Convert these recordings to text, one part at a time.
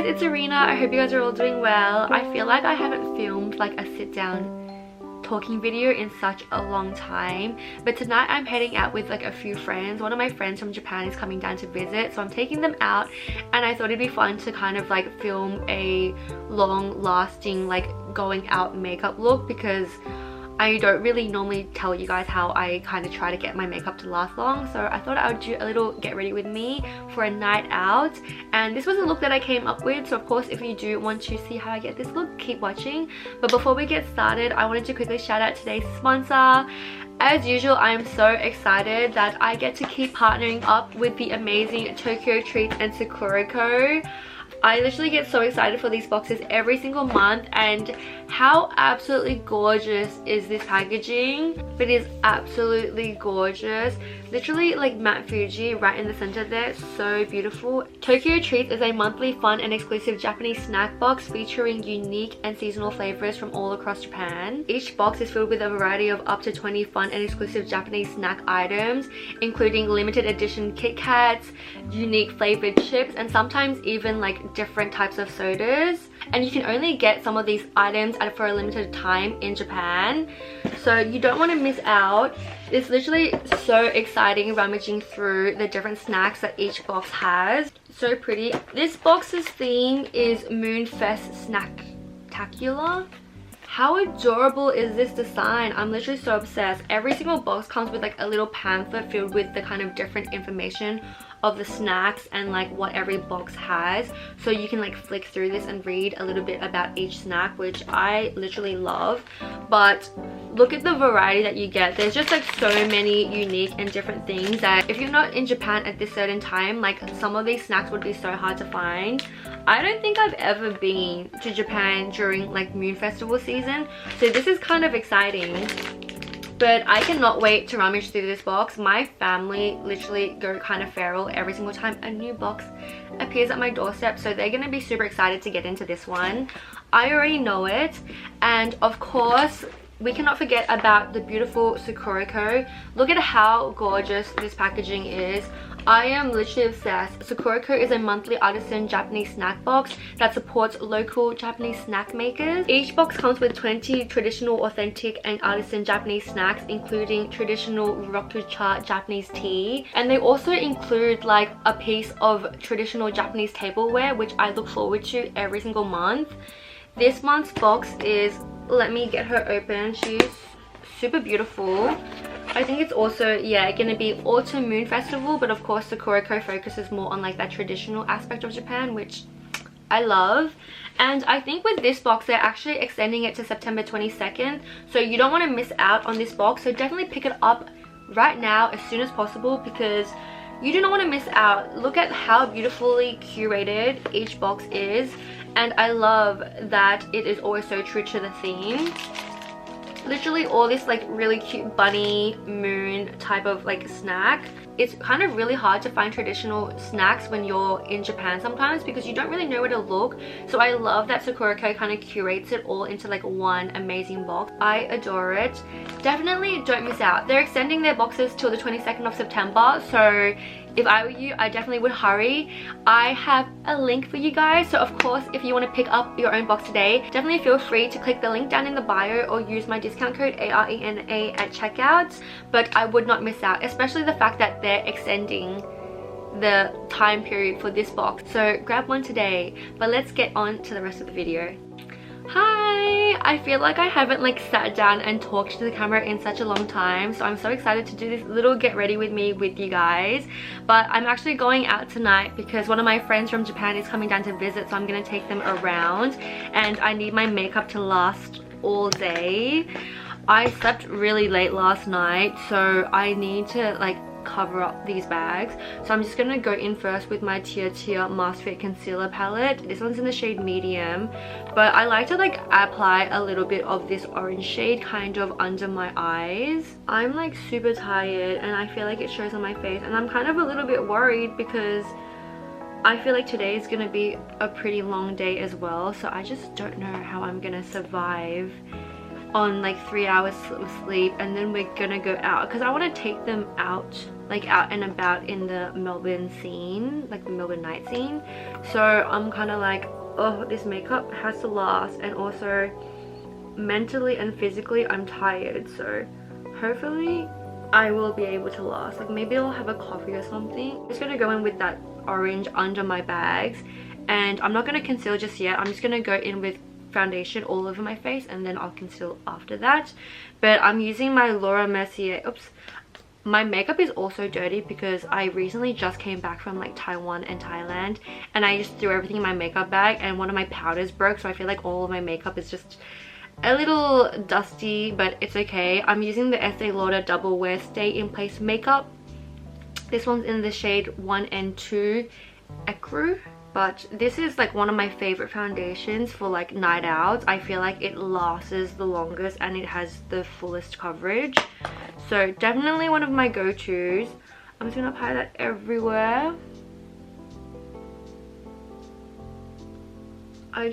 guys, it's Arena. I hope you guys are all doing well. I feel like I haven't filmed like a sit down talking video in such a long time, but tonight I'm heading out with like a few friends. One of my friends from Japan is coming down to visit, so I'm taking them out, and I thought it'd be fun to kind of like film a long lasting like going out makeup look, because I don't really normally tell you guys how I kind of try to get my makeup to last long. So I thought I would do a little get ready with me for a night out, and this was a look that I came up with. So of course, if you do want to see how I get this look, keep watching. But before we get started, I wanted to quickly shout out today's sponsor. As usual, I am so excited that I get to keep partnering up with the amazing Tokyo Treats and Sakurako. I literally get so excited for these boxes every single month, and how absolutely gorgeous is this packaging? It is absolutely gorgeous. Literally like matte Fuji right in the center there, so beautiful. Tokyo Treats is a monthly fun and exclusive Japanese snack box featuring unique and seasonal flavors from all across Japan. Each box is filled with a variety of up to 20 fun and exclusive Japanese snack items, including limited edition Kit Kats, unique flavored chips, and sometimes even like different types of sodas. And you can only get some of these items for a limited time in Japan, so you don't want to miss out. It's literally so exciting rummaging through the different snacks that each box has. So pretty. This box's theme is Moonfest Snacktacular. How adorable is this design? I'm literally so obsessed. Every single box comes with like a little pamphlet filled with the kind of different information of the snacks and like what every box has, so you can like flick through this and read a little bit about each snack, which I literally love. But look at the variety that you get. There's just like so many unique and different things that if you're not in Japan at this certain time, like some of these snacks would be so hard to find. I don't think I've ever been to Japan during like Moon Festival season, so this is kind of exciting. But I cannot wait to rummage through this box. My family literally go kind of feral every single time a new box appears at my doorstep, so they're going to be super excited to get into this one. I already know it. And of course, we cannot forget about the beautiful Sakurako. Look at how gorgeous this packaging is. I am literally obsessed. Sakurako is a monthly artisan Japanese snack box that supports local Japanese snack makers. Each box comes with 20 traditional, authentic, and artisan Japanese snacks, including traditional Rokucha Japanese tea. And they also include like a piece of traditional Japanese tableware, which I look forward to every single month. This month's box is, let me get her open, she's super beautiful. I think it's also, yeah, gonna be Autumn Moon Festival, but of course Sakurako focuses more on like that traditional aspect of Japan, which I love. And I think with this box they're actually extending it to September 22nd, so you don't want to miss out on this box. So definitely pick it up right now as soon as possible, because you do not want to miss out. Look at how beautifully curated each box is, and I love that it is always so true to the theme. Literally all this like really cute bunny moon type of like snack. It's kind of really hard to find traditional snacks when you're in Japan sometimes, because you don't really know where to look. So I love that Sakurako kind of curates it all into like one amazing box. I adore it. Definitely don't miss out. They're extending their boxes till the 22nd of September, so if I were you, I definitely would hurry. I have a link for you guys, so of course if you want to pick up your own box today, definitely feel free to click the link down in the bio or use my discount code ARENA at checkout. But I would not miss out, especially the fact that they're extending the time period for this box. So grab one today. But let's get on to the rest of the video. Hi! I feel like I haven't like sat down and talked to the camera in such a long time, so I'm so excited to do this little get ready with me with you guys. But I'm actually going out tonight because one of my friends from Japan is coming down to visit, so I'm gonna take them around, and I need my makeup to last all day. I slept really late last night, so I need to like cover up these bags. So I'm just gonna go in first with my Tia Mask Fit Concealer palette. This one's in the shade medium, but I like to like apply a little bit of this orange shade kind of under my eyes. I'm like super tired and I feel like it shows on my face, and I'm kind of a little bit worried because I feel like today is gonna be a pretty long day as well, so I just don't know how I'm gonna survive on like 3 hours of sleep, and then we're gonna go out because I want to take them out, like out and about in the Melbourne scene, like the Melbourne night scene. So I'm kind of like, oh, this makeup has to last, and also mentally and physically I'm tired, so hopefully I will be able to last. Like maybe I'll have a coffee or something. I'm just gonna go in with that orange under my bags, and I'm not gonna conceal just yet. I'm just gonna go in with foundation all over my face, and then I'll conceal after that. But I'm using my Laura Mercier. Oops, my makeup is also dirty because I recently just came back from like Taiwan and Thailand, and I just threw everything in my makeup bag, and one of my powders broke, so I feel like all of my makeup is just a little dusty, but it's okay. I'm using the Estee Lauder Double Wear Stay in Place makeup. This one's in the shade 1 and 2 Ecru. But this is like one of my favorite foundations for like night outs. I feel like it lasts the longest and it has the fullest coverage. So definitely one of my go-tos. I'm just gonna apply that everywhere. I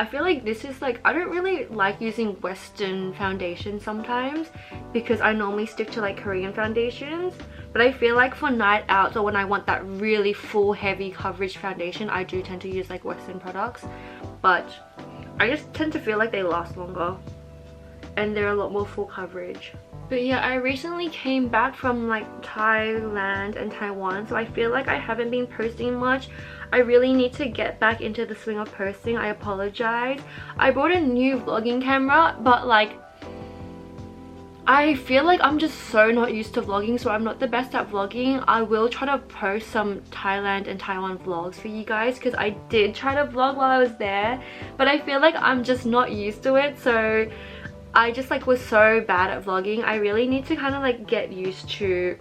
feel like this is like, I don't really like using Western foundation sometimes because I normally stick to like Korean foundations. But I feel like for night out, or when I want that really full heavy coverage foundation, I do tend to use like Western products. But I just tend to feel like they last longer and they're a lot more full coverage. But yeah, I recently came back from like Thailand and Taiwan, so I feel like I haven't been posting much. I really need to get back into the swing of posting. I apologize. I bought a new vlogging camera, but like I feel like I'm just so not used to vlogging, so I'm not the best at vlogging. I will try to post some Thailand and Taiwan vlogs for you guys because I did try to vlog while I was there, but I feel like I'm just not used to it. So I just like was so bad at vlogging. I really need to kind of like get used to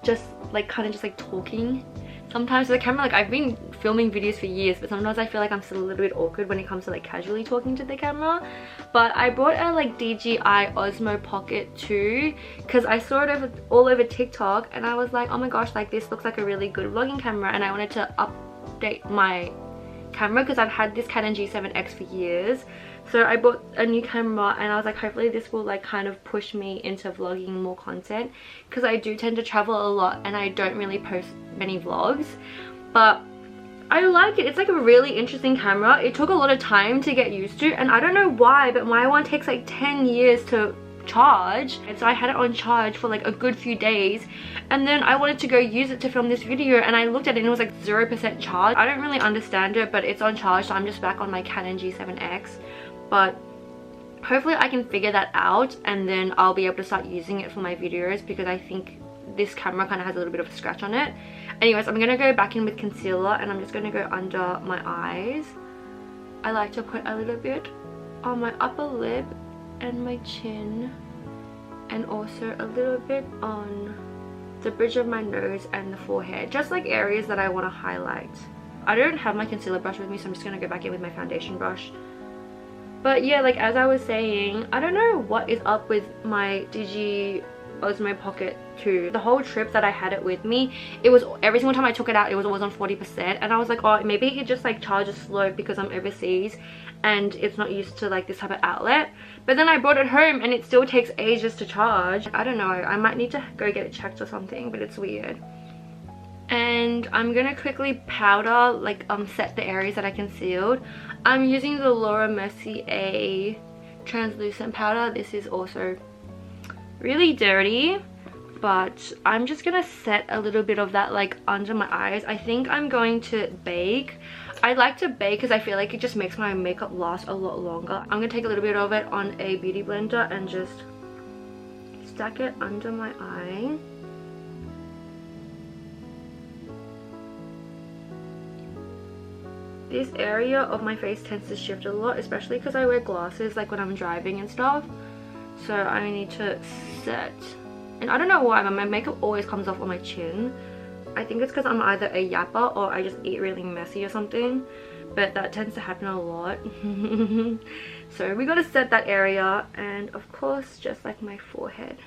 just like kind of just like talking sometimes to the camera. Like I've been filming videos for years, but sometimes I feel like I'm still a little bit awkward when it comes to like casually talking to the camera. But I bought a like DJI Osmo Pocket 2 because I saw it all over TikTok, and I was like, oh my gosh, like this looks like a really good vlogging camera, and I wanted to update my camera because I've had this Canon G7X for years. So I bought a new camera, and I was like, hopefully this will like kind of push me into vlogging more content because I do tend to travel a lot and I don't really post many vlogs. But I like it. It's like a really interesting camera. It took a lot of time to get used to, and I don't know why, but my one takes like 10 years to charge. And so I had it on charge for like a good few days, and then I wanted to go use it to film this video, and I looked at it and it was like 0% charge. I don't really understand it, but it's on charge, so I'm just back on my Canon G7X. But hopefully I can figure that out, and then I'll be able to start using it for my videos because I think this camera kind of has a little bit of a scratch on it. Anyways, I'm gonna go back in with concealer, and I'm just gonna go under my eyes. I like to put a little bit on my upper lip and my chin, and also a little bit on the bridge of my nose and the forehead, just like areas that I want to highlight. I don't have my concealer brush with me, so I'm just gonna go back in with my foundation brush. But yeah, like as I was saying, I don't know what is up with my DJI Osmo Pocket 2. The whole trip that I had it with me, it was every single time I took it out, it was always on 40%, and I was like, oh, maybe it just like charges slow because I'm overseas and it's not used to like this type of outlet. But then I brought it home and it still takes ages to charge. I don't know, I might need to go get it checked or something, but it's weird. And I'm gonna quickly powder, like set the areas that I concealed. I'm using the Laura Mercier translucent powder. This is also really dirty, but I'm just gonna set a little bit of that like under my eyes. I think I'm going to bake. I like to bake because I feel like it just makes my makeup last a lot longer. I'm gonna take a little bit of it on a beauty blender and just stack it under my eye. This area of my face tends to shift a lot, especially because I wear glasses like when I'm driving and stuff. So I need to set, and I don't know why, but my makeup always comes off on my chin. I think it's because I'm either a yapper or I just eat really messy or something, but that tends to happen a lot. So we gotta set that area, and of course just like my forehead.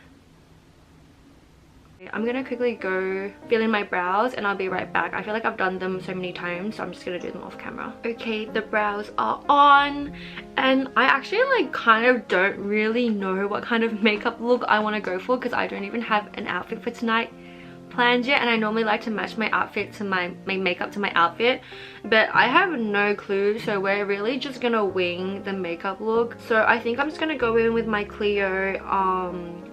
I'm gonna quickly go fill in my brows and I'll be right back. I feel like I've done them so many times, so I'm just gonna do them off camera. Okay, the brows are on, and I actually like kind of don't really know what kind of makeup look I want to go for because I don't even have an outfit for tonight planned yet, and I normally like to match my outfit to my makeup to my outfit, but I have no clue, so we're really just gonna wing the makeup look. So I think I'm just gonna go in with my CLIO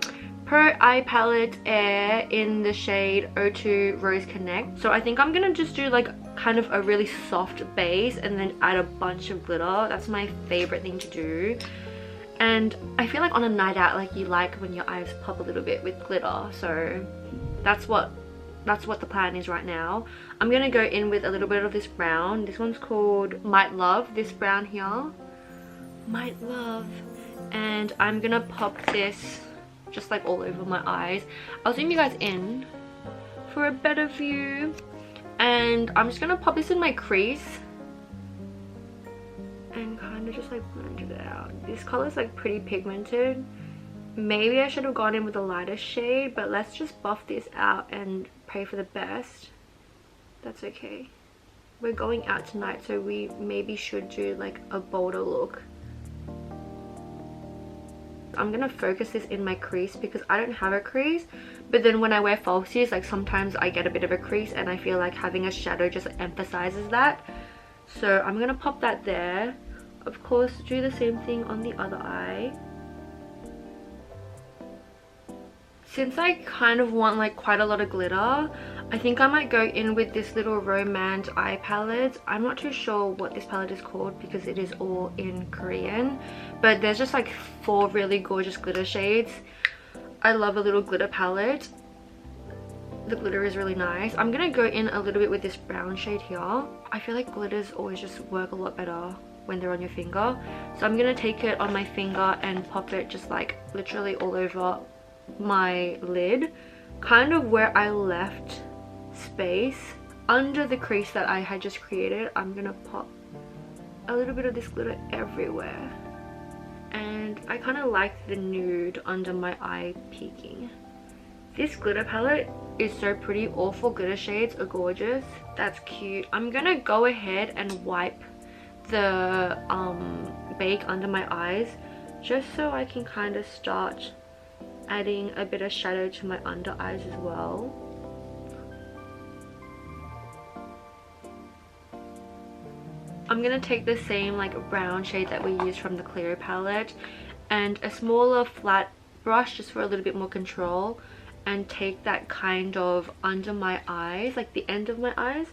Pro Eye Palette Air in the shade 02 Rose Connect. So I think I'm gonna just do like kind of a really soft base and then add a bunch of glitter. That's my favorite thing to do. And I feel like on a night out, like you like when your eyes pop a little bit with glitter. So that's what the plan is right now. I'm gonna go in with a little bit of this brown. This one's called Might Love, this brown here. Might Love. And I'm gonna pop this just like all over my eyes. I'll zoom you guys in for a better view, and I'm just gonna pop this in my crease and kind of just like blend it out. This color is like pretty pigmented. Maybe I should have gone in with a lighter shade, but let's just buff this out and pray for the best. That's okay. We're going out tonight, so we maybe should do like a bolder look. I'm gonna focus this in my crease because I don't have a crease, but then when I wear falsies, like sometimes I get a bit of a crease and I feel like having a shadow just emphasizes that. So I'm gonna pop that there. Of course, do the same thing on the other eye. Since I kind of want like quite a lot of glitter, I think I might go in with this little Romance eye palette. I'm not too sure what this palette is called because it is all in Korean, but there's just like 4 really gorgeous glitter shades. I love a little glitter palette. The glitter is really nice. I'm gonna go in a little bit with this brown shade here. I feel like glitters always just work a lot better when they're on your finger, so I'm gonna take it on my finger and pop it just like literally all over my lid, kind of where I left space under the crease that I had just created. I'm gonna pop a little bit of this glitter everywhere, and I kind of like the nude under my eye peeking. This glitter palette is so pretty. All 4 glitter shades are gorgeous. That's cute. I'm gonna go ahead and wipe the Beige under my eyes just so I can kind of start adding a bit of shadow to my under eyes as well. I'm gonna take the same like brown shade that we used from the CLIO palette and a smaller flat brush just for a little bit more control, and take that kind of under my eyes, like the end of my eyes,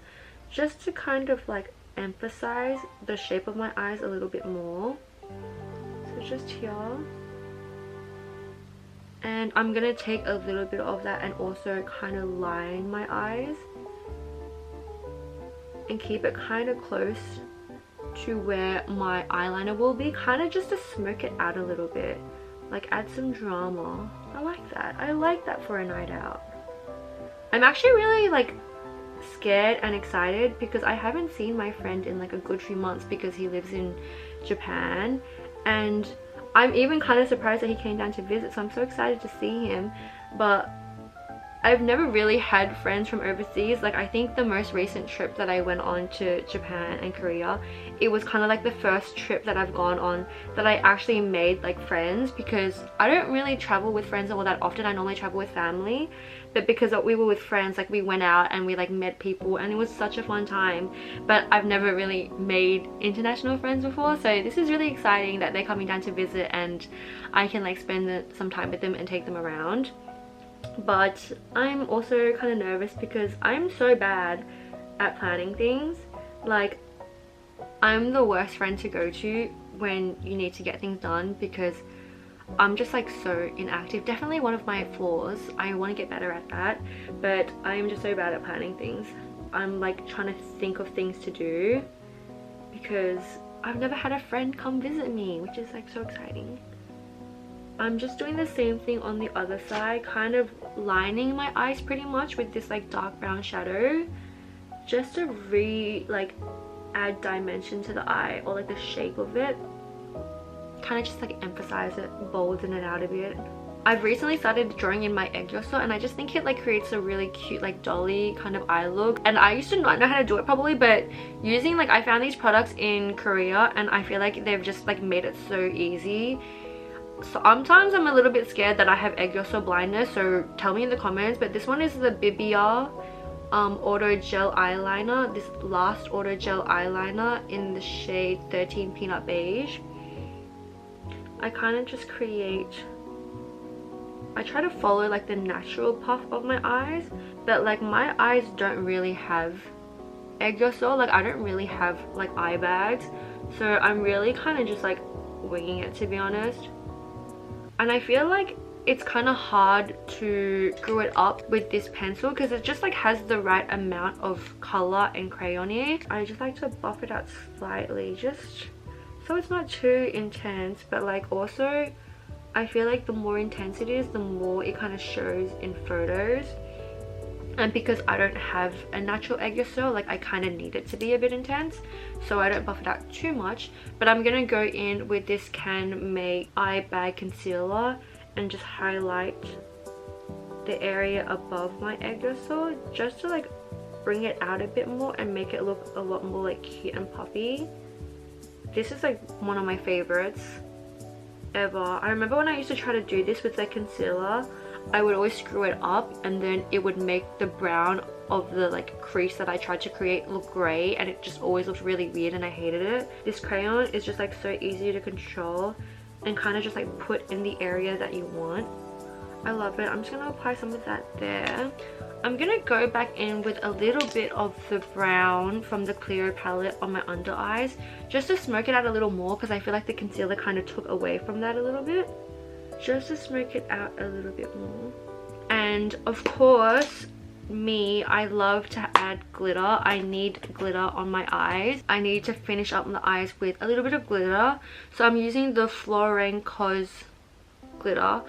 just to kind of like emphasize the shape of my eyes a little bit more. So just here. And I'm gonna take a little bit of that and also kind of line my eyes and keep it kind of close to where my eyeliner will be, kind of just to smoke it out a little bit, like add some drama. I like that. I like that for a night out. I'm actually really like scared and excited because I haven't seen my friend in like a good few months because he lives in Japan, and I'm even kind of surprised that he came down to visit, so I'm so excited to see him. But I've never really had friends from overseas. Like I think the most recent trip that I went on to Japan and Korea, it was kind of like the first trip that I've gone on that I actually made like friends, because I don't really travel with friends all that often. I normally travel with family, but because we were with friends, like we went out and we like met people and it was such a fun time. But I've never really made international friends before, so this is really exciting that they're coming down to visit and I can like spend some time with them and take them around. But I'm also kind of nervous because I'm so bad at planning things. Like I'm the worst friend to go to when you need to get things done because I'm just like so inactive. Definitely one of my flaws. I want to get better at that, but I'm just so bad at planning things. I'm like trying to think of things to do because I've never had a friend come visit me, which is like so exciting. I'm just doing the same thing on the other side, kind of lining my eyes pretty much with this like dark brown shadow, just to add dimension to the eye, or like the shape of it, kind of just like emphasize it, bolden it out a bit. I've recently started drawing in my egg yolk, and I just think it like creates a really cute like dolly kind of eye look. And I used to not know how to do it properly, but using like I found these products in Korea and I feel like they've just like made it so easy. Sometimes I'm a little bit scared that I have egg yolk blindness, so tell me in the comments. But this one is the Bibia Auto Gel Eyeliner, this last Auto Gel Eyeliner in the shade 13 Peanut Beige. I kind of just I try to follow like the natural puff of my eyes, but like my eyes don't really have egg yolk, like I don't really have like eye bags, so I'm really kind of just like winging it, to be honest. And I feel like it's kind of hard to screw it up with this pencil because it just like has the right amount of color and crayon-y. I just like to buff it out slightly just so it's not too intense, but like also I feel like the more intense it is, the more it kind of shows in photos. And because I don't have a natural egg yolk, like I kind of need it to be a bit intense, so I don't buff it out too much. But I'm gonna go in with this CANMAKE eye bag concealer and just highlight the area above my egg yolk just to like bring it out a bit more and make it look a lot more like cute and puffy. This is like one of my favorites ever. I remember when I used to try to do this with the concealer, I would always screw it up and then it would make the brown of the like crease that I tried to create look grey, and it just always looked really weird and I hated it. This crayon is just like so easy to control and kind of just like put in the area that you want. I love it. I'm just gonna apply some of that there. I'm gonna go back in with a little bit of the brown from the CLIO palette on my under eyes just to smoke it out a little more, because I feel like the concealer kind of took away from that a little bit, just to smoke it out a little bit more. And of course, I love to add glitter. I need glitter on my eyes. I need to finish up the eyes with a little bit of glitter, so I'm using the Florent Cos glitter.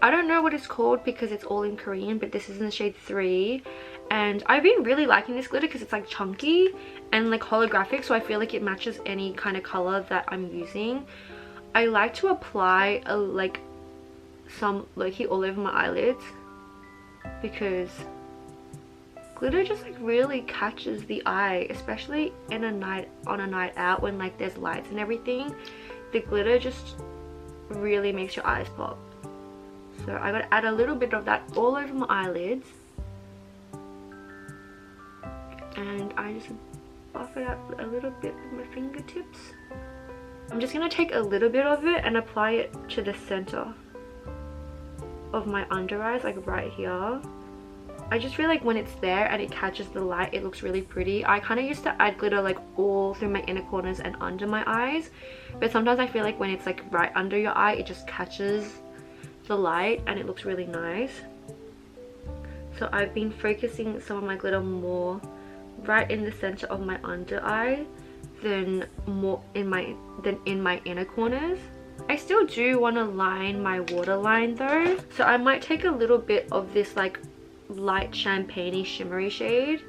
I don't know what it's called because it's all in Korean, but this is in the shade 3, and I've been really liking this glitter because it's like chunky and like holographic, so I feel like it matches any kind of color that I'm using. I like to apply like some low-key all over my eyelids because glitter just like really catches the eye, especially on a night out when like there's lights and everything. The glitter just really makes your eyes pop. So I gotta add a little bit of that all over my eyelids, and I just buff it out a little bit with my fingertips. I'm just gonna take a little bit of it and apply it to the center of my under eyes, like right here. I just feel like when it's there and it catches the light, it looks really pretty. I kind of used to add glitter like all through my inner corners and under my eyes, but sometimes I feel like when it's like right under your eye, it just catches the light and it looks really nice. So I've been focusing some of my glitter more right in the center of my under eye than in my inner corners. I still do want to line my waterline though, so I might take a little bit of this like light champagne-y shimmery shade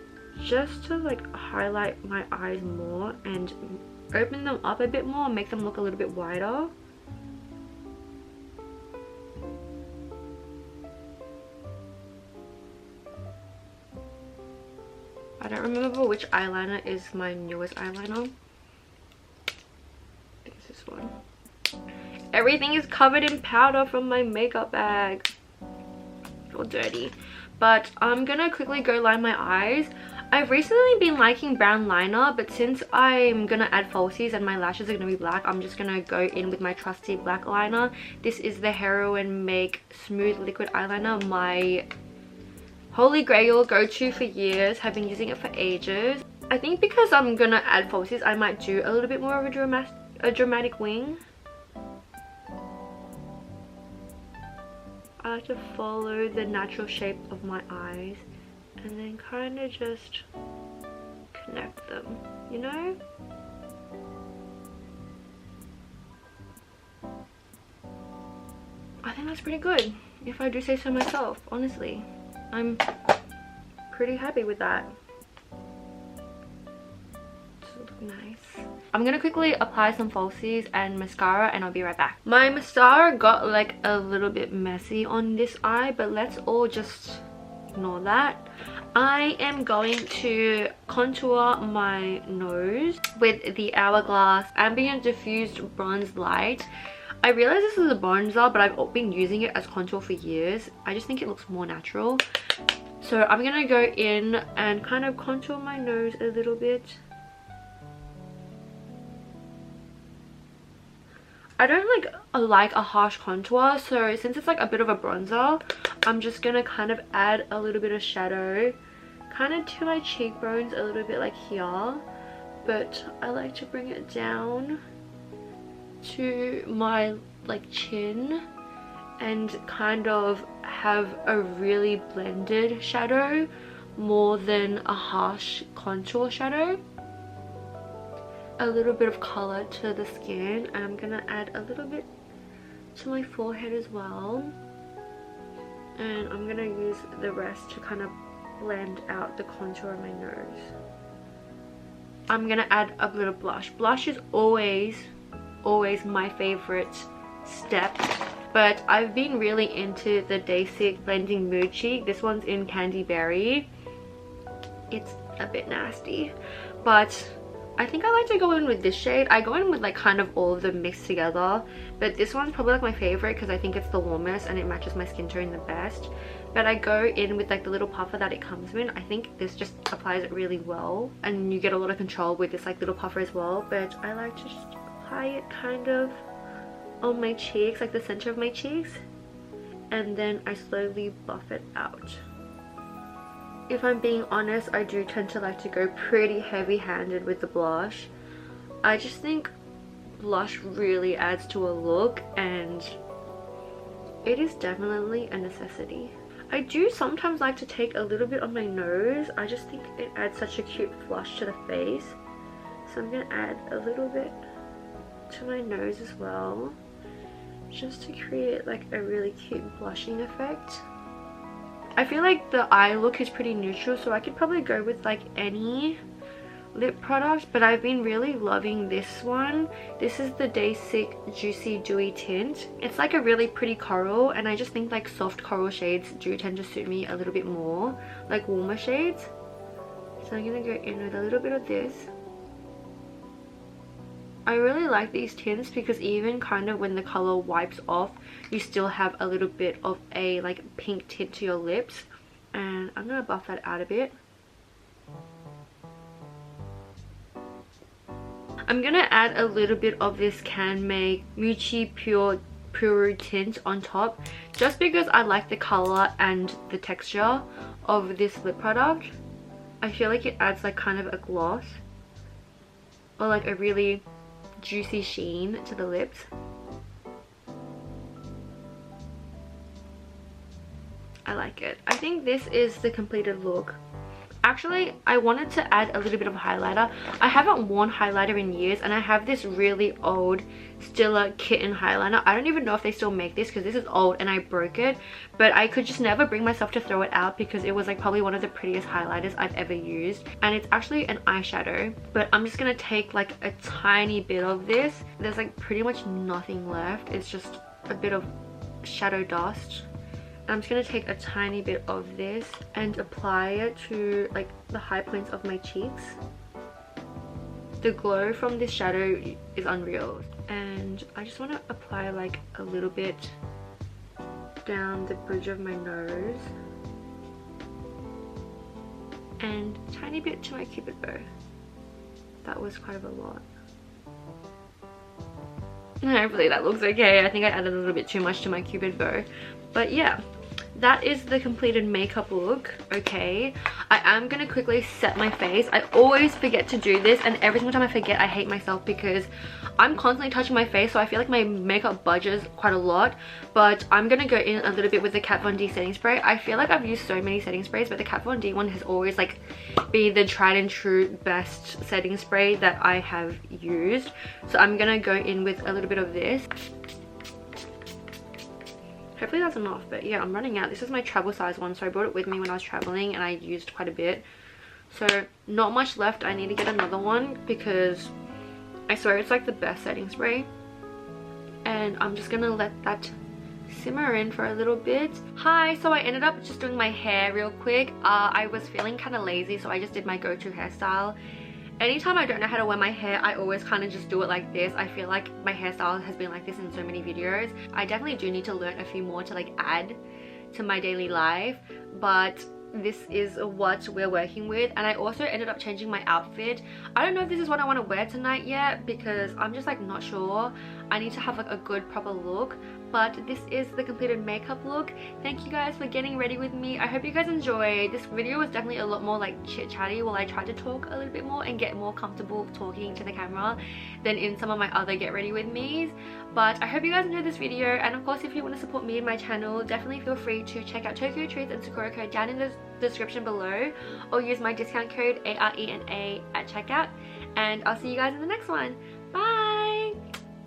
just to like highlight my eyes more and open them up a bit more and make them look a little bit wider. I don't remember which eyeliner is my newest eyeliner. I think it's this one. Everything is covered in powder from my makeup bag. All dirty. But I'm gonna quickly go line my eyes. I've recently been liking brown liner, but since I'm gonna add falsies and my lashes are gonna be black, I'm just gonna go in with my trusty black liner. This is the Heroine Make Smooth Liquid Eyeliner, my holy grail, go-to for years. Have been using it for ages. I think because I'm gonna add falsies, I might do a little bit more of a dramatic wing. I like to follow the natural shape of my eyes and then kind of just connect them, you know? I think that's pretty good, if I do say so myself, honestly. I'm pretty happy with that. Does it look nice? I'm gonna quickly apply some falsies and mascara and I'll be right back. My mascara got like a little bit messy on this eye, but let's all just ignore that. I am going to contour my nose with the Hourglass Ambient Diffused Bronze Light. I realize this is a bronzer, but I've been using it as contour for years. I just think it looks more natural. So I'm gonna go in and kind of contour my nose a little bit. I don't like a harsh contour, so since it's like a bit of a bronzer, I'm just gonna kind of add a little bit of shadow kind of to my cheekbones a little bit like here, but I like to bring it down to my like chin and kind of have a really blended shadow more than a harsh contour shadow. A little bit of color to the skin, and I'm gonna add a little bit to my forehead as well, and I'm gonna use the rest to kind of blend out the contour of my nose. I'm gonna add a little blush. Blush is always my favorite step, but I've been really into the DASIQUE Blending Mood Cheek. This one's in Candy Berry. It's a bit nasty, but I think I like to go in with this shade. I go in with like kind of all of them mixed together, but this one's probably like my favorite because I think it's the warmest and it matches my skin tone the best. But I go in with like the little puffer that it comes in. I think this just applies it really well, and you get a lot of control with this like little puffer as well. But I like to just apply it kind of on my cheeks, like the center of my cheeks, and then I slowly buff it out. If I'm being honest, I do tend to like to go pretty heavy-handed with the blush. I just think blush really adds to a look, and it is definitely a necessity. I do sometimes like to take a little bit on my nose. I just think it adds such a cute flush to the face. So I'm going to add a little bit to my nose as well, just to create like a really cute blushing effect. I feel like the eye look is pretty neutral, so I could probably go with like any lip product, but I've been really loving this one. This is the DASIQUE Juicy Dewy Tint. It's like a really pretty coral, and I just think like soft coral shades do tend to suit me a little bit more, like warmer shades. So I'm gonna go in with a little bit of this. I really like these tints because even kind of when the color wipes off, you still have a little bit of a like pink tint to your lips. And I'm gonna buff that out a bit. I'm gonna add a little bit of this CANMAKE Mochi Pure tint on top, just because I like the color and the texture of this lip product. I feel like it adds like kind of a gloss or like a really juicy sheen to the lips. I like it. I think this is the completed look. Actually, I wanted to add a little bit of highlighter. I haven't worn highlighter in years, and I have this really old Stila Kitten highlighter. I don't even know if they still make this because this is old and I broke it, but I could just never bring myself to throw it out because it was like probably one of the prettiest highlighters I've ever used, and it's actually an eyeshadow. But I'm just gonna take like a tiny bit of this. There's like pretty much nothing left. It's just a bit of shadow dust. I'm just going to take a tiny bit of this and apply it to like the high points of my cheeks. The glow from this shadow is unreal, and I just want to apply like a little bit down the bridge of my nose and a tiny bit to my cupid bow. That was quite a lot. Hopefully that looks okay. I think I added a little bit too much to my cupid bow, but yeah. That is the completed makeup look. Okay, I am gonna quickly set my face. I always forget to do this, and every single time I forget, I hate myself because I'm constantly touching my face, so I feel like my makeup budges quite a lot. But I'm gonna go in a little bit with the Kat Von D setting spray. I feel like I've used so many setting sprays, but the Kat Von D one has always like been the tried and true best setting spray that I have used. So I'm gonna go in with a little bit of this. Hopefully that's enough, but yeah, I'm running out. This is my travel size one, so I brought it with me when I was traveling and I used quite a bit. So not much left. I need to get another one because I swear it's like the best setting spray. And I'm just gonna let that simmer in for a little bit. Hi, so I ended up just doing my hair real quick. I was feeling kind of lazy, so I just did my go-to hairstyle. Anytime I don't know how to wear my hair, I always kind of just do it like this. I feel like my hairstyle has been like this in so many videos. I definitely do need to learn a few more to like add to my daily life, but this is what we're working with. And I also ended up changing my outfit. I don't know if this is what I want to wear tonight yet, because I'm just like not sure. I need to have like a good proper look, but this is the completed makeup look. Thank you guys for getting ready with me. I hope you guys enjoyed. This video was definitely a lot more like chit chatty while I tried to talk a little bit more and get more comfortable talking to the camera than in some of my other get ready with me's. But I hope you guys enjoyed this video, and of course if you want to support me and my channel, definitely feel free to check out Tokyo Treats and Sakura code down in the description below, or use my discount code ARENA at checkout. And I'll see you guys in the next one. Bye.